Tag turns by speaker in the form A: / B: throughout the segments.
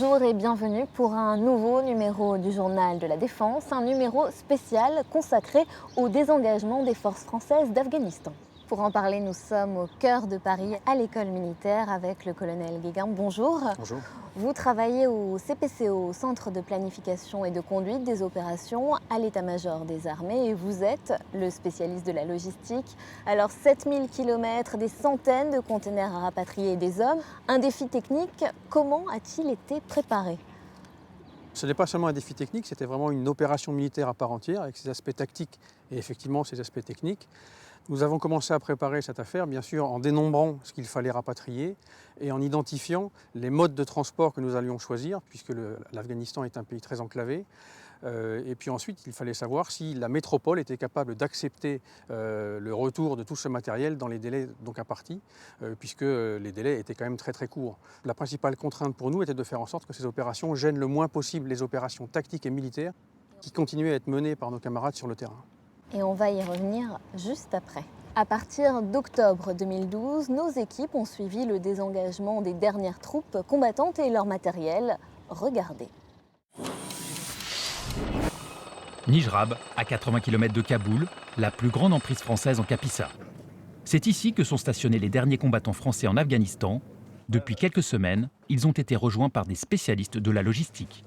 A: Bonjour et bienvenue pour un nouveau numéro du Journal de la Défense, un numéro spécial consacré au désengagement des forces françaises d'Afghanistan. Pour en parler, nous sommes au cœur de Paris, à l'école militaire, avec le colonel Guéguin. Bonjour.
B: Bonjour.
A: Vous travaillez au CPCO, Centre de planification et de conduite des opérations, à l'état-major des armées, et vous êtes le spécialiste de la logistique. Alors 7000 km, des centaines de conteneurs à rapatrier et des hommes. Un défi technique, comment a-t-il été préparé ?
B: Ce n'est pas seulement un défi technique, c'était vraiment une opération militaire à part entière, avec ses aspects tactiques et effectivement ses aspects techniques. Nous avons commencé à préparer cette affaire, bien sûr, en dénombrant ce qu'il fallait rapatrier et en identifiant les modes de transport que nous allions choisir, puisque l'Afghanistan est un pays très enclavé. Et puis ensuite, il fallait savoir si la métropole était capable d'accepter le retour de tout ce matériel dans les délais donc impartis, puisque les délais étaient quand même très très courts. La principale contrainte pour nous était de faire en sorte que ces opérations gênent le moins possible les opérations tactiques et militaires qui continuaient à être menées par nos camarades sur le terrain.
A: Et on va y revenir juste après. À partir d'octobre 2012, nos équipes ont suivi le désengagement des dernières troupes combattantes et leur matériel. Regardez.
C: Nijrab, à 80 km de Kaboul, la plus grande emprise française en Capissa. C'est ici que sont stationnés les derniers combattants français en Afghanistan. Depuis quelques semaines, ils ont été rejoints par des spécialistes de la logistique.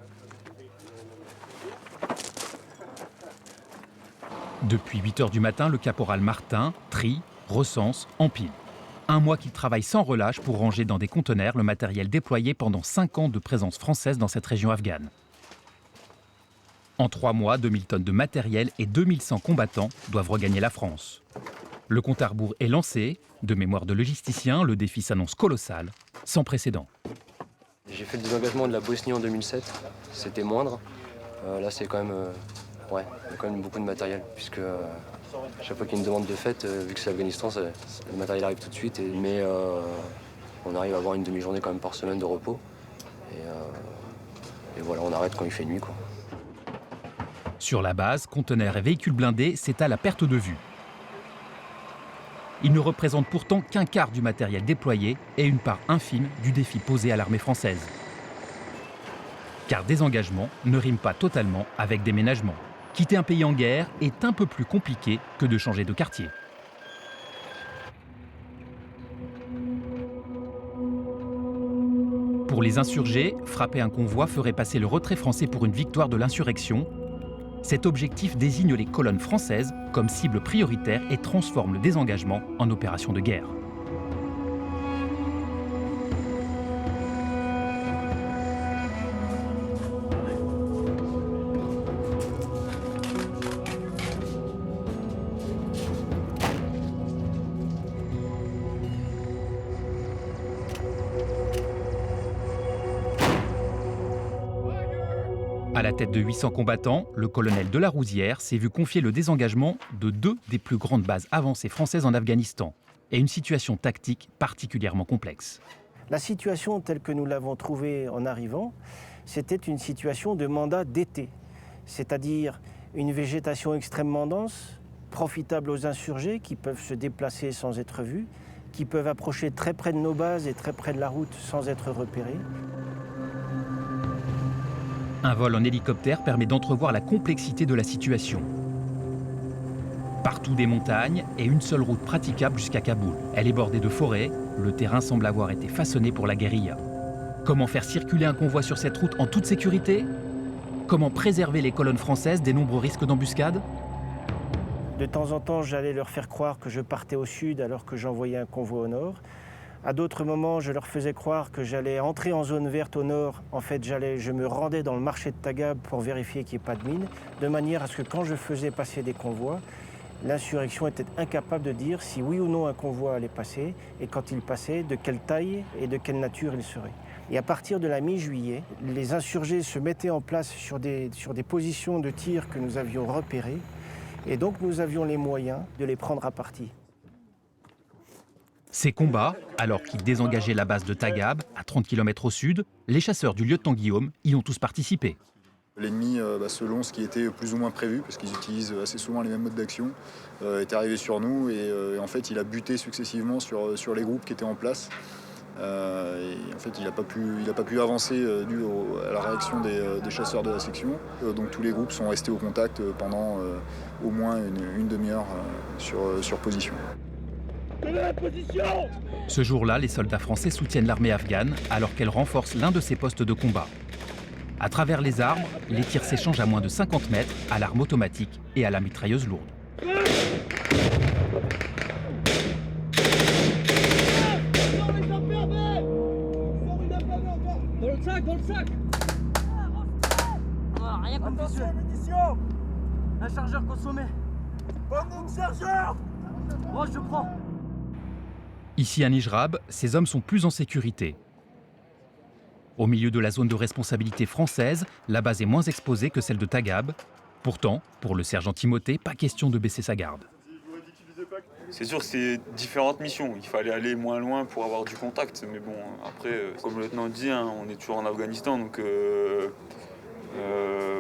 C: Depuis 8 h du matin, le caporal Martin trie, recense, empile. Un mois qu'il travaille sans relâche pour ranger dans des conteneurs le matériel déployé pendant 5 ans de présence française dans cette région afghane. En 3 mois, 2000 tonnes de matériel et 2100 combattants doivent regagner la France. Le compte à rebours est lancé. De mémoire de logisticien, le défi s'annonce colossal, sans précédent.
D: J'ai fait le désengagement de la Bosnie en 2007. C'était moindre. Là, c'est quand même, il y a quand même beaucoup de matériel, puisque chaque fois qu'il y a une demande de fête, vu que c'est l'Afghanistan, le matériel arrive tout de suite. Mais on arrive à avoir une demi-journée quand même par semaine de repos. Et voilà, on arrête quand il fait nuit, quoi.
C: Sur la base, conteneurs et véhicules blindés s'étalent à perte de vue. Ils ne représentent pourtant qu'un quart du matériel déployé et une part infime du défi posé à l'armée française. Car désengagement ne rime pas totalement avec déménagement. Quitter un pays en guerre est un peu plus compliqué que de changer de quartier. Pour les insurgés, frapper un convoi ferait passer le retrait français pour une victoire de l'insurrection. Cet objectif désigne les colonnes françaises comme cible prioritaire et transforme le désengagement en opération de guerre. À la tête de 800 combattants, le colonel Delarouzière s'est vu confier le désengagement de 2 des plus grandes bases avancées françaises en Afghanistan et une situation tactique particulièrement complexe.
E: La situation telle que nous l'avons trouvée en arrivant, c'était une situation de mandat d'été, c'est-à-dire une végétation extrêmement dense, profitable aux insurgés qui peuvent se déplacer sans être vus, qui peuvent approcher très près de nos bases et très près de la route sans être repérés.
C: Un vol en hélicoptère permet d'entrevoir la complexité de la situation. Partout des montagnes et une seule route praticable jusqu'à Kaboul. Elle est bordée de forêts, le terrain semble avoir été façonné pour la guérilla. Comment faire circuler un convoi sur cette route en toute sécurité ? Comment préserver les colonnes françaises des nombreux risques d'embuscade ?
E: De temps en temps, j'allais leur faire croire que je partais au sud alors que j'envoyais un convoi au nord. À d'autres moments, je leur faisais croire que j'allais entrer en zone verte au nord. En fait, je me rendais dans le marché de Tagab pour vérifier qu'il n'y ait pas de mine, de manière à ce que quand je faisais passer des convois, l'insurrection était incapable de dire si oui ou non un convoi allait passer, et quand il passait, de quelle taille et de quelle nature il serait. Et à partir de la mi-juillet, les insurgés se mettaient en place sur des positions de tir que nous avions repérées, et donc nous avions les moyens de les prendre à partie.
C: Ces combats, alors qu'ils désengageaient la base de Tagab, à 30 km au sud, les chasseurs du lieutenant Guillaume y ont tous participé.
F: L'ennemi, selon ce qui était plus ou moins prévu, parce qu'ils utilisent assez souvent les mêmes modes d'action, est arrivé sur nous et en fait il a buté successivement sur les groupes qui étaient en place. Et en fait, il n'a pas pu avancer dû à la réaction des chasseurs de la section. Donc tous les groupes sont restés au contact pendant au moins une demi-heure sur position.
C: Ce jour-là, les soldats français soutiennent l'armée afghane alors qu'elle renforce l'un de ses postes de combat. À travers les arbres, les tirs s'échangent à moins de 50 mètres à l'arme automatique et à la mitrailleuse lourde.
G: Dans le sac. Rien qu'on puisse. Attention, munitions. Un chargeur consommé. Prenez un chargeur. Moi, je prends.
C: Ici à Nijrab, ces hommes sont plus en sécurité. Au milieu de la zone de responsabilité française, la base est moins exposée que celle de Tagab. Pourtant, pour le sergent Timothée, pas question de baisser sa garde.
H: C'est sûr que c'est différentes missions. Il fallait aller moins loin pour avoir du contact. Mais bon, après, comme le lieutenant dit, hein, on est toujours en Afghanistan. Donc,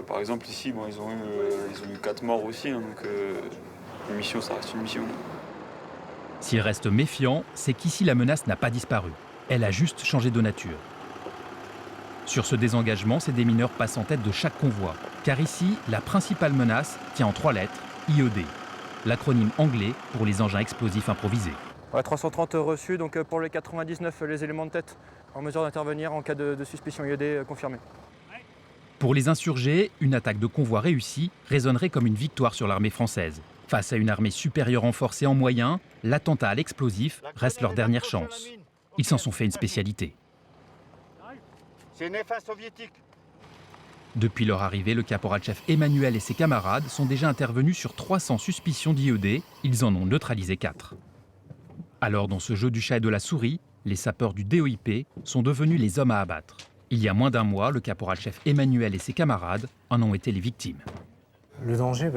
H: par exemple, ici, bon, ils ont eu 4 morts aussi. Hein, donc, une mission, ça reste une mission.
C: S'il reste méfiant, c'est qu'ici la menace n'a pas disparu. Elle a juste changé de nature. Sur ce désengagement, ces démineurs passent en tête de chaque convoi. Car ici, la principale menace tient en 3 lettres, IED. L'acronyme anglais pour les engins explosifs improvisés.
I: Ouais, 330 reçus, donc pour les 99, les éléments de tête en mesure d'intervenir en cas de suspicion IED confirmée.
C: Pour les insurgés, une attaque de convoi réussie résonnerait comme une victoire sur l'armée française. Face à une armée supérieure renforcée en moyens, l'attentat à l'explosif reste leur dernière chance. Ils s'en sont fait une spécialité.
J: C'est une F1 soviétique.
C: Depuis leur arrivée, le caporal-chef Emmanuel et ses camarades sont déjà intervenus sur 300 suspicions d'IED. Ils en ont neutralisé 4. Alors, dans ce jeu du chat et de la souris, les sapeurs du DOIP sont devenus les hommes à abattre. Il y a moins d'un mois, le caporal-chef Emmanuel et ses camarades en ont été les victimes.
K: Le danger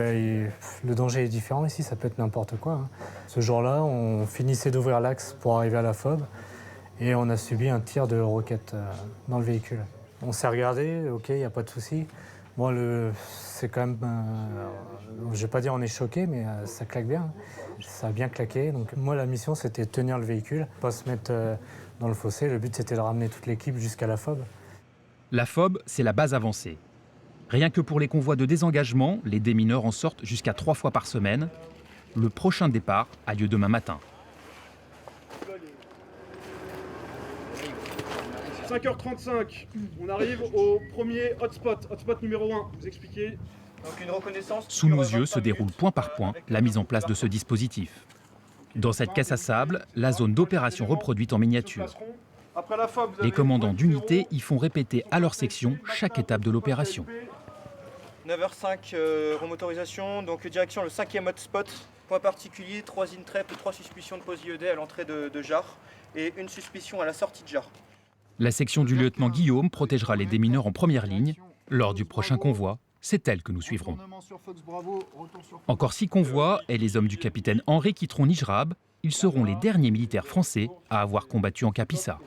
K: est différent ici, ça peut être n'importe quoi. Hein. Ce jour-là, on finissait d'ouvrir l'axe pour arriver à la FOB et on a subi un tir de roquette dans le véhicule. On s'est regardé, ok, il n'y a pas de souci. Bon, c'est quand même, je ne vais pas dire on est choqué, mais ça claque bien. Ça a bien claqué. Donc moi, la mission, c'était de tenir le véhicule, pas se mettre dans le fossé. Le but, c'était de ramener toute l'équipe jusqu'à la FOB.
C: La FOB, c'est la base avancée. Rien que pour les convois de désengagement, les démineurs en sortent jusqu'à 3 fois par semaine. Le prochain départ a lieu demain matin.
L: 5h35, on arrive au premier hotspot numéro 1. Vous expliquez.
I: Donc une reconnaissance.
C: Sous nos yeux se déroule point par point la mise en place de ce dispositif. Dans cette caisse à sable, la zone d'opération reproduite en miniature. Les commandants d'unités y font répéter à leur section chaque étape de l'opération.
I: 9h05, remotorisation, donc direction le 5e hotspot. Point particulier, 3 INTREP, 3 suspicions de pose IED à l'entrée de Jar et une suspicion à la sortie de Jar.
C: La section du lieutenant Guillaume protégera les démineurs en première ligne. Lors du prochain convoi, c'est elle que nous suivrons. Encore 6 convois et les hommes du capitaine Henri quitteront Nijrab. Ils seront les derniers militaires français à avoir combattu en Kapisa.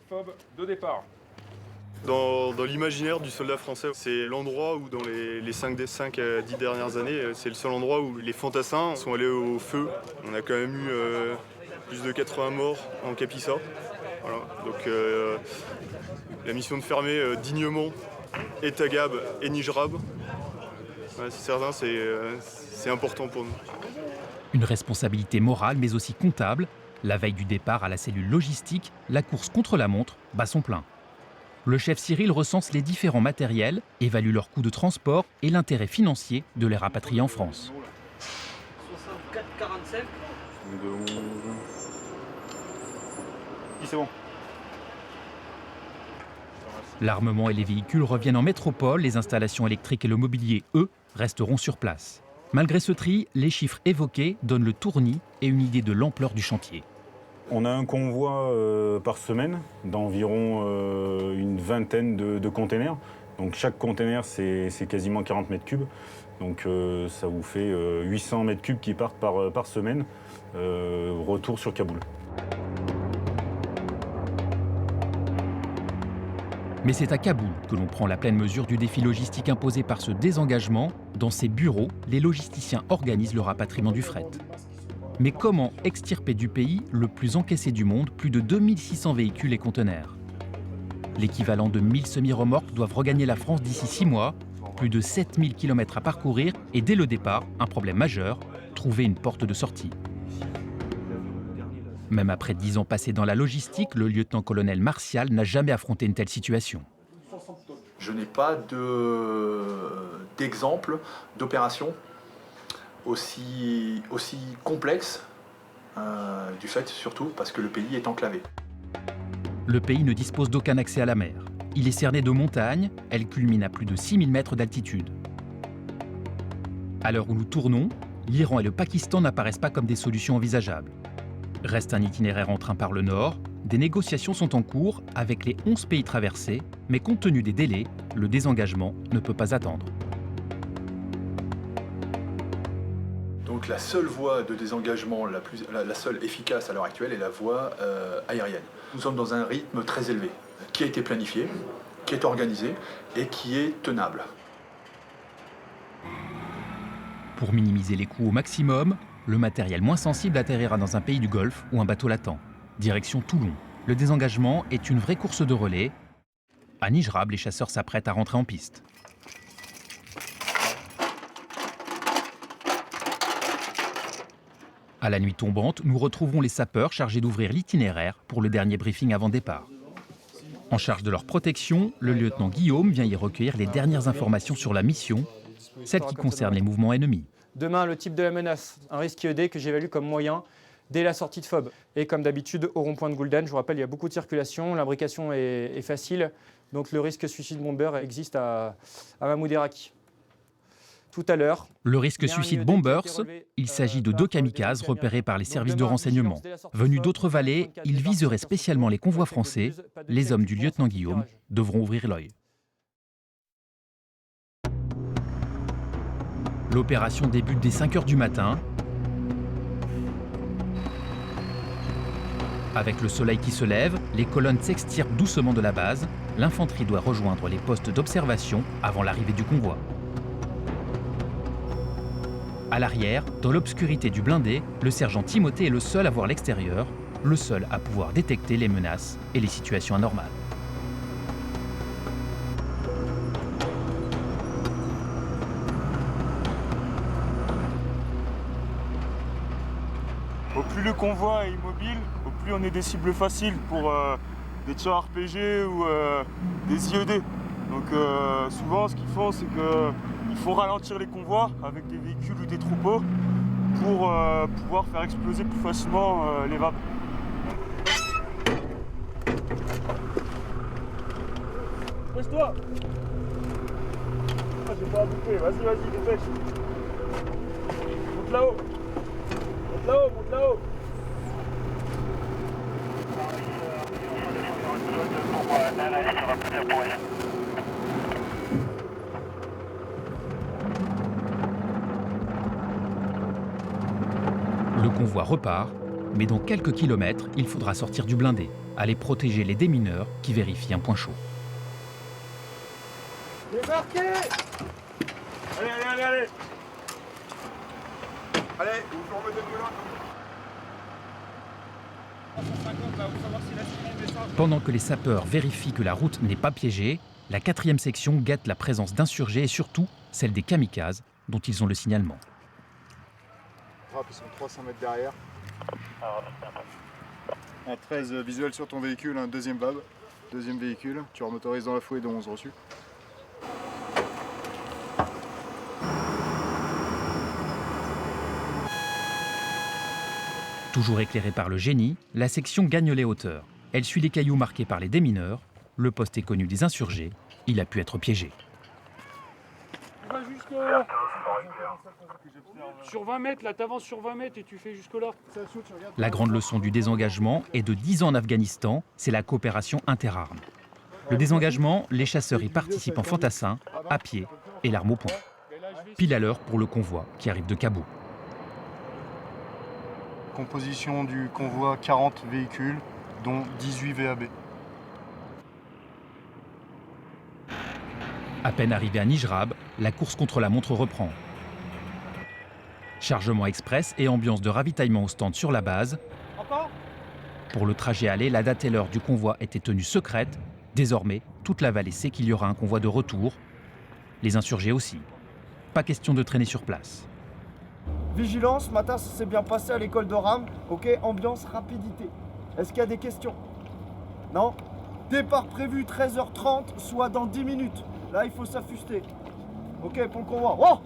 M: Dans l'imaginaire du soldat français, c'est l'endroit où dans les 5 à 10 dernières années, c'est le seul endroit où les fantassins sont allés au feu. On a quand même eu plus de 80 morts en Kapisa. Voilà. Donc la mission de fermer dignement et Tagab et Nijrab, c'est certain, c'est important pour nous.
C: Une responsabilité morale mais aussi comptable. La veille du départ à la cellule logistique, la course contre la montre bat son plein. Le chef Cyril recense les différents matériels, évalue leur coût de transport et l'intérêt financier de les rapatrier en France.
G: 64,45.
I: C'est bon.
C: L'armement et les véhicules reviennent en métropole, les installations électriques et le mobilier, eux, resteront sur place. Malgré ce tri, les chiffres évoqués donnent le tournis et une idée de l'ampleur du chantier.
N: On a un convoi par semaine d'environ une vingtaine de containers. Donc chaque container, c'est quasiment 40 mètres cubes. Donc ça vous fait 800 mètres cubes qui partent par semaine. Retour sur Kaboul.
C: Mais c'est à Kaboul que l'on prend la pleine mesure du défi logistique imposé par ce désengagement. Dans ces bureaux, les logisticiens organisent le rapatriement du fret. Mais comment extirper du pays le plus encaissé du monde plus de 2600 véhicules et conteneurs? L'équivalent de 1000 semi-remorques doivent regagner la France d'ici 6 mois, plus de 7000 km à parcourir et dès le départ, un problème majeur, trouver une porte de sortie. Même après 10 ans passés dans la logistique, le lieutenant-colonel Martial n'a jamais affronté une telle situation.
O: Je n'ai pas d'exemple d'opération aussi complexe, du fait surtout parce que le pays est enclavé.
C: Le pays ne dispose d'aucun accès à la mer. Il est cerné de montagnes, elle culmine à plus de 6000 mètres d'altitude. À l'heure où nous tournons, l'Iran et le Pakistan n'apparaissent pas comme des solutions envisageables. Reste un itinéraire en train par le nord, des négociations sont en cours avec les 11 pays traversés, mais compte tenu des délais, le désengagement ne peut pas attendre.
O: Donc la seule voie de désengagement, la seule efficace à l'heure actuelle, est la voie aérienne. Nous sommes dans un rythme très élevé, qui a été planifié, qui est organisé et qui est tenable.
C: Pour minimiser les coûts au maximum, le matériel moins sensible atterrira dans un pays du Golfe où un bateau l'attend. Direction Toulon. Le désengagement est une vraie course de relais. À Nijrab, les chasseurs s'apprêtent à rentrer en piste. À la nuit tombante, nous retrouvons les sapeurs chargés d'ouvrir l'itinéraire pour le dernier briefing avant départ. En charge de leur protection, le lieutenant Guillaume vient y recueillir les dernières informations sur la mission, celles qui concernent les mouvements ennemis.
I: Demain, le type de la menace, un risque IED que j'évalue comme moyen dès la sortie de FOB. Et comme d'habitude, au rond-point de Goulden, je vous rappelle, il y a beaucoup de circulation, l'imbrication est facile, donc le risque suicide bomber existe à Mahmoud Erraki. Tout à l'heure.
C: Le risque suicide bombers, il s'agit de 2 kamikazes repérés par les services de renseignement. Venus d'autres vallées, ils viseraient spécialement les convois français. Les hommes du lieutenant Guillaume devront ouvrir l'œil. L'opération débute dès 5 h du matin. Avec le soleil qui se lève, les colonnes s'extirpent doucement de la base. L'infanterie doit rejoindre les postes d'observation avant l'arrivée du convoi. À l'arrière, dans l'obscurité du blindé, le sergent Timothée est le seul à voir l'extérieur, le seul à pouvoir détecter les menaces et les situations anormales.
M: Au plus le convoi est immobile, au plus on est des cibles faciles pour des tirs RPG ou des IED. Donc souvent ce qu'ils font, c'est qu'il faut ralentir les convois avec des véhicules ou des troupeaux pour pouvoir faire exploser plus facilement les vapes.
L: Pose-toi. Ah, j'ai pas à bouffer, vas-y, dépêche. Monte là-haut. Monte là-haut.
C: Le convoi repart, mais dans quelques kilomètres, il faudra sortir du blindé, aller protéger les démineurs qui vérifient un point chaud.
L: Débarquez. Allez. Allez, vous pouvez remettre de là.
C: Pendant que les sapeurs vérifient que la route n'est pas piégée, la 4e section guette la présence d'insurgés et surtout celle des kamikazes dont ils ont le signalement.
F: Ils sont 300 mètres derrière. Un 13 visuel sur ton véhicule, un deuxième VAB, deuxième véhicule. Tu remotorises dans la fouée de 11 reçu.
C: Toujours éclairée par le génie, la section gagne les hauteurs. Elle suit les cailloux marqués par les démineurs. Le poste est connu des insurgés. Il a pu être piégé.
L: Va jusque sur 20 mètres, là t'avances sur 20 mètres et tu fais jusque là.
C: La grande leçon du désengagement est de 10 ans en Afghanistan, c'est la coopération interarmes. Le désengagement, les chasseurs y participent en fantassin, à pied et l'arme au poing. Pile à l'heure pour le convoi qui arrive de Kaboul.
F: Composition du convoi 40 véhicules, dont 18 VAB.
C: À peine arrivé à Nijrab, la course contre la montre reprend. Chargement express et ambiance de ravitaillement au stand sur la base. Pour le trajet aller, la date et l'heure du convoi était tenue secrète. Désormais, toute la vallée sait qu'il y aura un convoi de retour. Les insurgés aussi. Pas question de traîner sur place.
P: Vigilance, ce matin ça s'est bien passé à l'école de Rame. Ok, ambiance, rapidité. Est-ce qu'il y a des questions? Non? Départ prévu 13h30, soit dans 10 minutes. Là, il faut s'affuster. Ok, pour le convoi. Oh!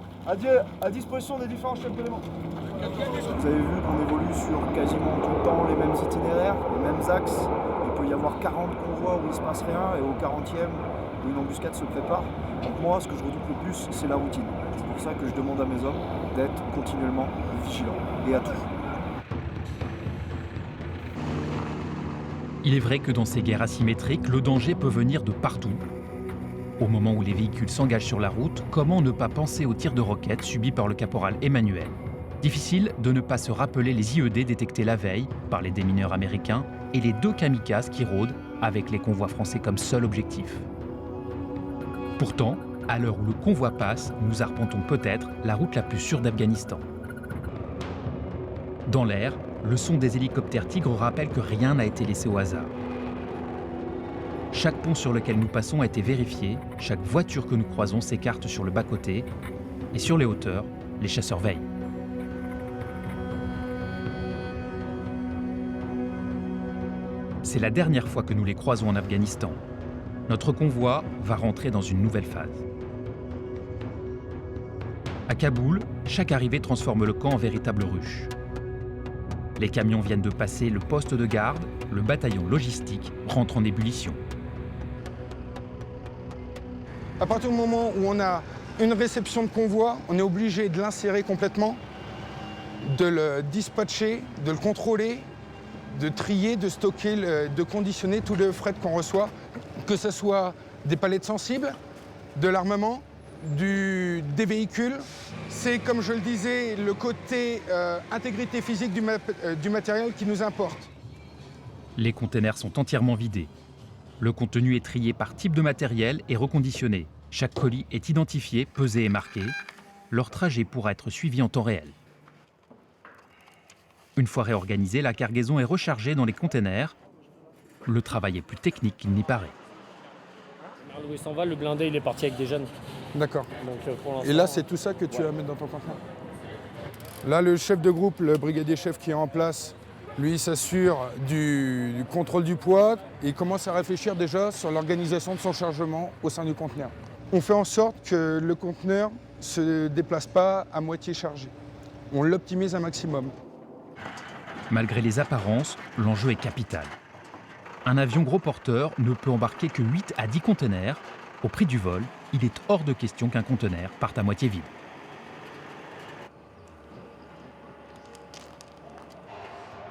P: À disposition des différents chefs d'éléments. Vous avez vu qu'on évolue sur quasiment tout le temps les mêmes itinéraires, les mêmes axes. Il peut y avoir 40 convois où il ne se passe rien et au 40e où une embuscade se prépare. Donc moi, ce que je redoute le plus, c'est la routine. C'est pour ça que je demande à mes hommes d'être continuellement vigilants et à tout.
C: Il est vrai que dans ces guerres asymétriques, le danger peut venir de partout. Au moment où les véhicules s'engagent sur la route, comment ne pas penser aux tirs de roquettes subis par le caporal Emmanuel? Difficile de ne pas se rappeler les IED détectés la veille par les démineurs américains et les 2 kamikazes qui rôdent avec les convois français comme seul objectif. Pourtant, à l'heure où le convoi passe, nous arpentons peut-être la route la plus sûre d'Afghanistan. Dans l'air, le son des hélicoptères Tigre rappelle que rien n'a été laissé au hasard. Chaque pont sur lequel nous passons a été vérifié, chaque voiture que nous croisons s'écarte sur le bas-côté, et sur les hauteurs, les chasseurs veillent. C'est la dernière fois que nous les croisons en Afghanistan. Notre convoi va rentrer dans une nouvelle phase. À Kaboul, chaque arrivée transforme le camp en véritable ruche. Les camions viennent de passer le poste de garde, le bataillon logistique rentre en ébullition.
Q: À partir du moment où on a une réception de convoi, on est obligé de l'insérer complètement, de le dispatcher, de le contrôler, de trier, de stocker, de conditionner tout le fret qu'on reçoit, que ce soit des palettes sensibles, de l'armement, des véhicules. C'est, comme je le disais, le côté intégrité physique du matériel qui nous importe.
C: Les containers sont entièrement vidés. Le contenu est trié par type de matériel et reconditionné. Chaque colis est identifié, pesé et marqué. Leur trajet pourra être suivi en temps réel. Une fois réorganisée, la cargaison est rechargée dans les containers. Le travail est plus technique qu'il n'y paraît.
R: Où il s'en va, le blindé, il est parti avec des jeunes.
Q: D'accord. Et là, c'est tout ça que tu vas mettre dans ton conteneur? Là, le chef de groupe, le brigadier chef qui est en place, lui, il s'assure du contrôle du poids et il commence à réfléchir déjà sur l'organisation de son chargement au sein du conteneur. On fait en sorte que le conteneur ne se déplace pas à moitié chargé. On l'optimise un maximum.
C: Malgré les apparences, l'enjeu est capital. Un avion gros porteur ne peut embarquer que 8 à 10 conteneurs. Au prix du vol, il est hors de question qu'un conteneur parte à moitié vide.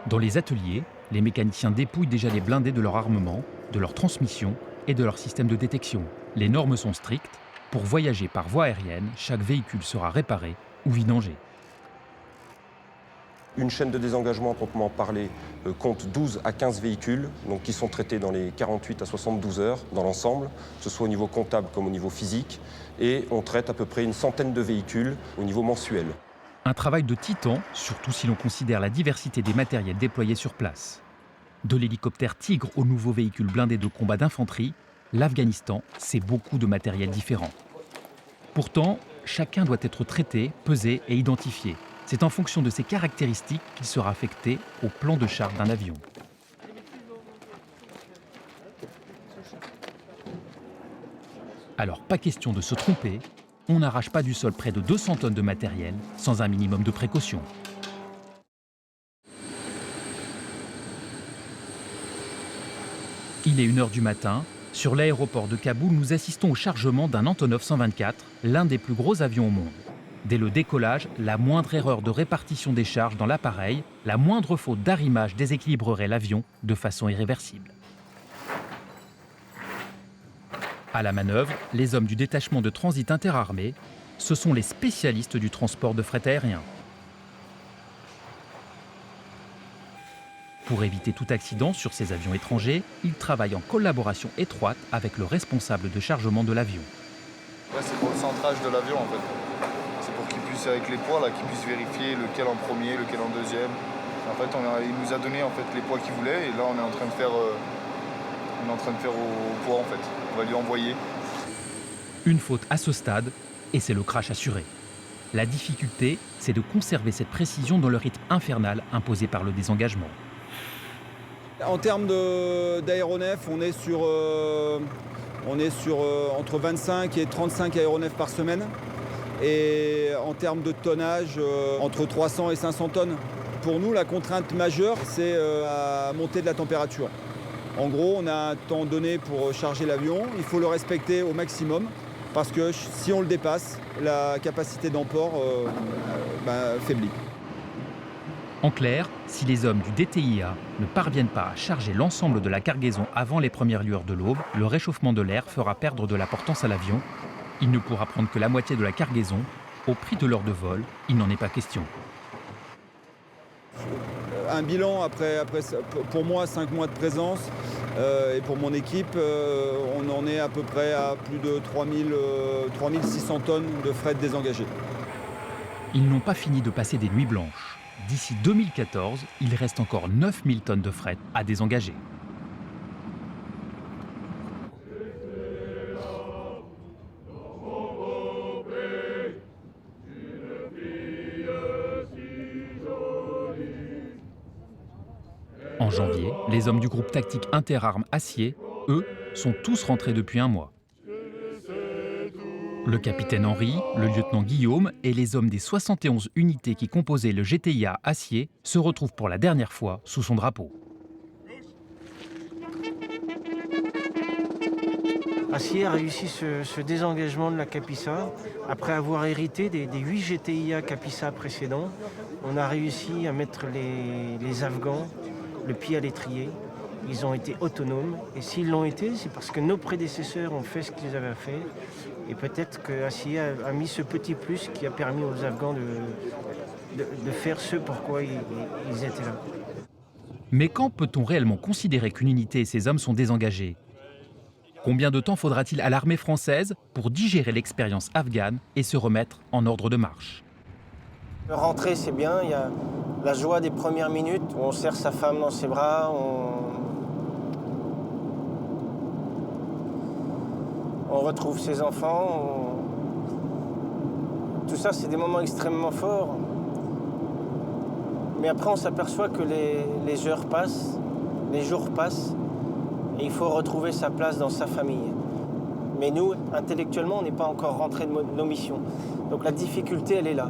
C: Dans les ateliers, les mécaniciens dépouillent déjà les blindés de leur armement, de leur transmission et de leur système de détection. Les normes sont strictes. Pour voyager par voie aérienne, chaque véhicule sera réparé ou vidangé.
S: Une chaîne de désengagement, proprement parlé, compte 12 à 15 véhicules donc, qui sont traités dans les 48 à 72 heures dans l'ensemble, que ce soit au niveau comptable comme au niveau physique. Et on traite à peu près une centaine de véhicules au niveau mensuel.
C: Un travail de titan, surtout si l'on considère la diversité des matériels déployés sur place. De l'hélicoptère Tigre aux nouveaux véhicules blindés de combat d'infanterie, l'Afghanistan, c'est beaucoup de matériel différent. Pourtant, chacun doit être traité, pesé et identifié. C'est en fonction de ces caractéristiques qu'il sera affecté au plan de charge d'un avion. Alors pas question de se tromper, on n'arrache pas du sol près de 200 tonnes de matériel sans un minimum de précaution. Il est 1h du matin. Sur l'aéroport de Kaboul, nous assistons au chargement d'un Antonov 124, l'un des plus gros avions au monde. Dès le décollage, la moindre erreur de répartition des charges dans l'appareil, la moindre faute d'arrimage déséquilibrerait l'avion de façon irréversible. À la manœuvre, les hommes du détachement de transit interarmé, ce sont les spécialistes du transport de fret aérien. Pour éviter tout accident sur ces avions étrangers, ils travaillent en collaboration étroite avec le responsable de chargement de l'avion.
T: Ouais, c'est pour le centrage de l'avion en fait. C'est pour qu'il puisse, avec les poids, là, qu'il puisse vérifier lequel en premier, lequel en deuxième. En fait, il nous a donné en fait, les poids qu'il voulait et là on est en train de faire, au poids en fait. On va lui envoyer.
C: Une faute à ce stade et c'est le crash assuré. La difficulté, c'est de conserver cette précision dans le rythme infernal imposé par le désengagement.
U: En termes d'aéronefs, on est sur entre 25 et 35 aéronefs par semaine. Et en termes de tonnage, entre 300 et 500 tonnes. Pour nous, la contrainte majeure, c'est la montée de la température. En gros, on a un temps donné pour charger l'avion. Il faut le respecter au maximum parce que si on le dépasse, la capacité d'emport faiblit.
C: En clair, si les hommes du DTIA ne parviennent pas à charger l'ensemble de la cargaison avant les premières lueurs de l'aube, le réchauffement de l'air fera perdre de la portance à l'avion. Il ne pourra prendre que la moitié de la cargaison. Au prix de l'heure de vol, il n'en est pas question.
U: Un bilan après pour moi, 5 mois de présence et pour mon équipe, on en est à peu près à plus de 3600 tonnes de fret désengagé.
C: Ils n'ont pas fini de passer des nuits blanches. D'ici 2014, il reste encore 9000 tonnes de fret à désengager. En janvier, les hommes du groupe tactique Interarmes Acier, eux, sont tous rentrés depuis un mois. Le capitaine Henri, le lieutenant Guillaume et les hommes des 71 unités qui composaient le GTIA Acier se retrouvent pour la dernière fois sous son drapeau.
E: Acier a réussi ce désengagement de la Capissa. Après avoir hérité des 8 GTIA Capissa précédents, on a réussi à mettre les Afghans le pied à l'étrier. Ils ont été autonomes. Et s'ils l'ont été, c'est parce que nos prédécesseurs ont fait ce qu'ils avaient fait. Et peut-être que Acier a mis ce petit plus qui a permis aux Afghans de faire ce pourquoi ils étaient là.
C: Mais quand peut-on réellement considérer qu'une unité et ses hommes sont désengagés ? Combien de temps faudra-t-il à l'armée française pour digérer l'expérience afghane et se remettre en ordre de marche ?
E: Rentrer, c'est bien. Il y a la joie des premières minutes où on serre sa femme dans ses bras, on retrouve ses enfants. Tout ça, c'est des moments extrêmement forts. Mais après, on s'aperçoit que les heures passent, les jours passent, et il faut retrouver sa place dans sa famille. Mais nous, intellectuellement, on n'est pas encore rentré de nos missions. Donc la difficulté, elle est là.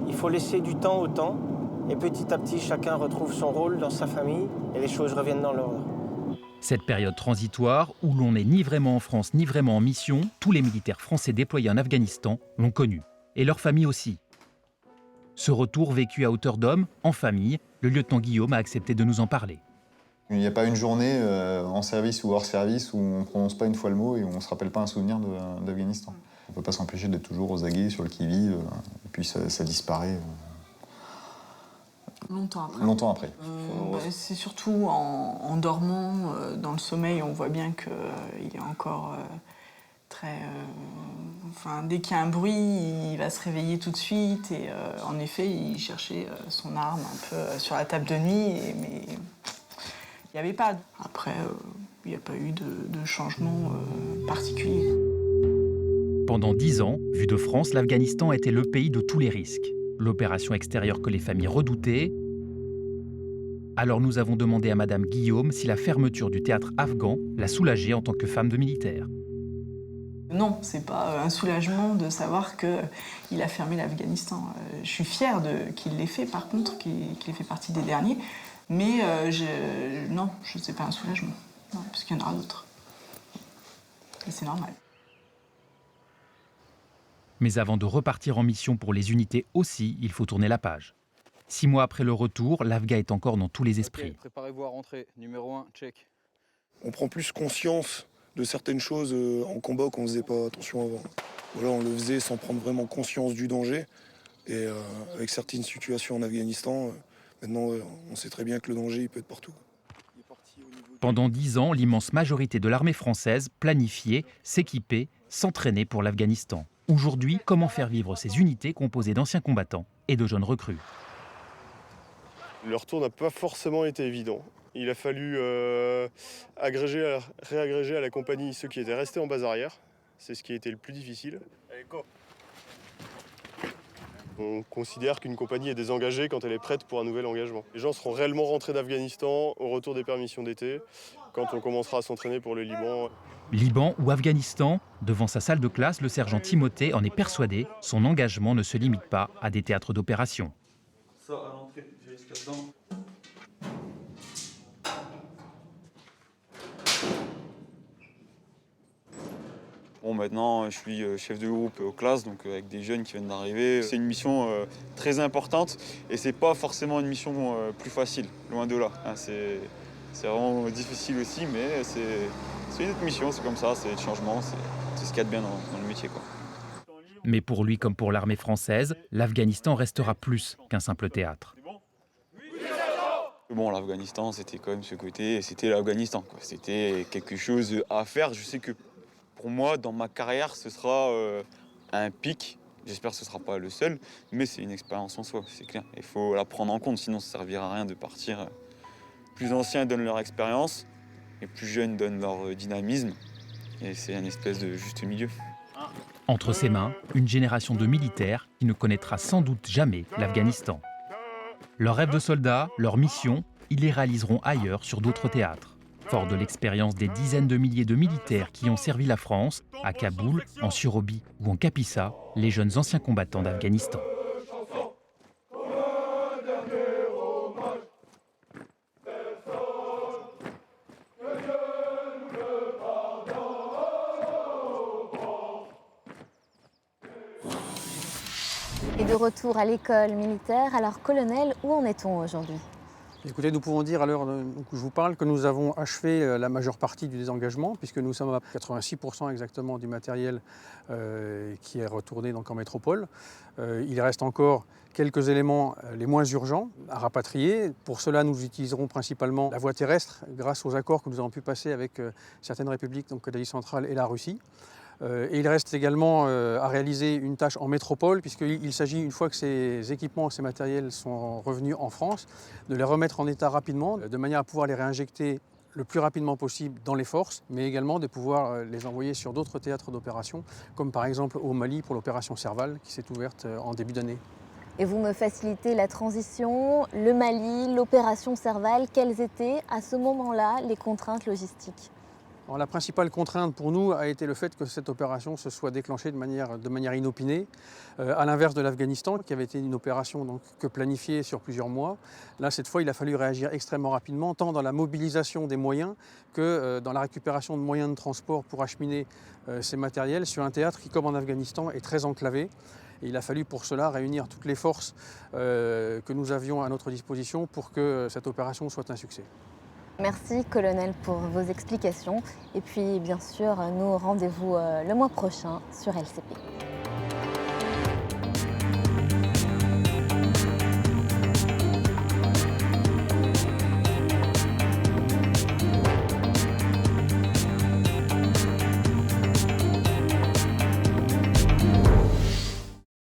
E: Il faut laisser du temps au temps, et petit à petit, chacun retrouve son rôle dans sa famille, et les choses reviennent dans l'ordre.
C: Cette période transitoire, où l'on n'est ni vraiment en France ni vraiment en mission, tous les militaires français déployés en Afghanistan l'ont connue, et leurs familles aussi. Ce retour vécu à hauteur d'homme, en famille, le lieutenant Guillaume a accepté de nous en parler.
F: Il n'y a pas une journée en service ou hors service où on ne prononce pas une fois le mot et où on ne se rappelle pas un souvenir d'Afghanistan. On ne peut pas s'empêcher d'être toujours aux aguets, sur le qui-vive, et puis ça disparaît.
V: Longtemps après. C'est surtout en dormant, dans le sommeil, on voit bien qu'il est encore très... dès qu'il y a un bruit, il va se réveiller tout de suite. Et en effet, il cherchait son arme un peu sur la table de nuit, mais il n'y avait pas. Après, il n'y a pas eu de changement particulier.
C: Pendant 10 ans, vu de France, l'Afghanistan était le pays de tous les risques. L'opération extérieure que les familles redoutaient. Alors nous avons demandé à Madame Guillaume si la fermeture du théâtre afghan l'a soulagée en tant que femme de militaire.
V: Non, c'est pas un soulagement de savoir qu'il a fermé l'Afghanistan. Je suis fière qu'il l'ait fait, par contre, qu'il ait fait partie des derniers. Mais non, je sais pas un soulagement. Non, parce qu'il y en aura d'autres. Et c'est normal.
C: Mais avant de repartir en mission pour les unités aussi, il faut tourner la page. 6 mois après le retour, l'Afghan est encore dans tous les esprits.
W: Okay, préparez-vous à rentrer. Numéro 1, check.
X: On prend plus conscience de certaines choses en combat qu'on ne faisait pas attention avant. Voilà, on le faisait sans prendre vraiment conscience du danger. Et avec certaines situations en Afghanistan, maintenant on sait très bien que le danger il peut être partout.
C: Pendant 10 ans, l'immense majorité de l'armée française planifiait, s'équipait s'entraîner pour l'Afghanistan. Aujourd'hui, comment faire vivre ces unités composées d'anciens combattants et de jeunes recrues?
A: Le retour n'a pas forcément été évident. Il a fallu réagréger à la compagnie ceux qui étaient restés en base arrière. C'est ce qui a été le plus difficile. Allez, go. On considère qu'une compagnie est désengagée quand elle est prête pour un nouvel engagement. Les gens seront réellement rentrés d'Afghanistan au retour des permissions d'été, quand on commencera à s'entraîner pour le Liban.
C: Liban ou Afghanistan, devant sa salle de classe, le sergent Timothée en est persuadé, son engagement ne se limite pas à des théâtres d'opération.
W: Ça, à l'entrée, j'ai jusqu'à dedans.
B: Bon, maintenant, je suis chef de groupe aux classes, donc avec des jeunes qui viennent d'arriver. C'est une mission très importante et c'est pas forcément une mission plus facile, loin de là. Hein, c'est vraiment difficile aussi, mais c'est une autre mission, c'est comme ça, c'est le changement, c'est ce qu'il y a de bien dans le métier, quoi.
C: Mais pour lui comme pour l'armée française, l'Afghanistan restera plus qu'un simple théâtre.
B: Bon, l'Afghanistan, c'était quand même ce côté, c'était l'Afghanistan, quoi. C'était quelque chose à faire. Je sais que pour moi, dans ma carrière, ce sera un pic. J'espère que ce ne sera pas le seul, mais c'est une expérience en soi, c'est clair. Il faut la prendre en compte, sinon ça ne servira à rien de partir. Plus anciens donnent leur expérience, et plus jeunes donnent leur dynamisme. Et c'est une espèce de juste milieu.
C: Entre ses mains, une génération de militaires qui ne connaîtra sans doute jamais l'Afghanistan. Leurs rêves de soldats, leurs missions, ils les réaliseront ailleurs sur d'autres théâtres. Fort de l'expérience des dizaines de milliers de militaires qui ont servi la France, à Kaboul, en Surobie ou en Kapisa, les jeunes anciens combattants d'Afghanistan.
D: Et de retour à l'école militaire, alors colonel, où en est-on aujourd'hui ?
H: Écoutez, nous pouvons dire à l'heure où je vous parle que nous avons achevé la majeure partie du désengagement, puisque nous sommes à 86% exactement du matériel qui est retourné donc en métropole. Il reste encore quelques éléments les moins urgents à rapatrier. Pour cela, nous utiliserons principalement la voie terrestre grâce aux accords que nous avons pu passer avec certaines républiques, donc l'Asie centrale et la Russie. Et il reste également à réaliser une tâche en métropole, puisqu'il s'agit, une fois que ces équipements, ces matériels sont revenus en France, de les remettre en état rapidement, de manière à pouvoir les réinjecter le plus rapidement possible dans les forces, mais également de pouvoir les envoyer sur d'autres théâtres d'opération, comme par exemple au Mali pour l'opération Serval, qui s'est ouverte en début d'année.
D: Et vous me facilitez la transition, le Mali, l'opération Serval, quelles étaient à ce moment-là les contraintes logistiques ?
H: Alors, la principale contrainte pour nous a été le fait que cette opération se soit déclenchée de manière inopinée, à l'inverse de l'Afghanistan, qui avait été une opération donc, que planifiée sur plusieurs mois. Là, cette fois, il a fallu réagir extrêmement rapidement, tant dans la mobilisation des moyens que dans la récupération de moyens de transport pour acheminer ces matériels sur un théâtre qui, comme en Afghanistan, est très enclavé. Et il a fallu pour cela réunir toutes les forces que nous avions à notre disposition pour que cette opération soit un succès.
D: Merci colonel pour vos explications et puis bien sûr nous rendez-vous le mois prochain sur LCP.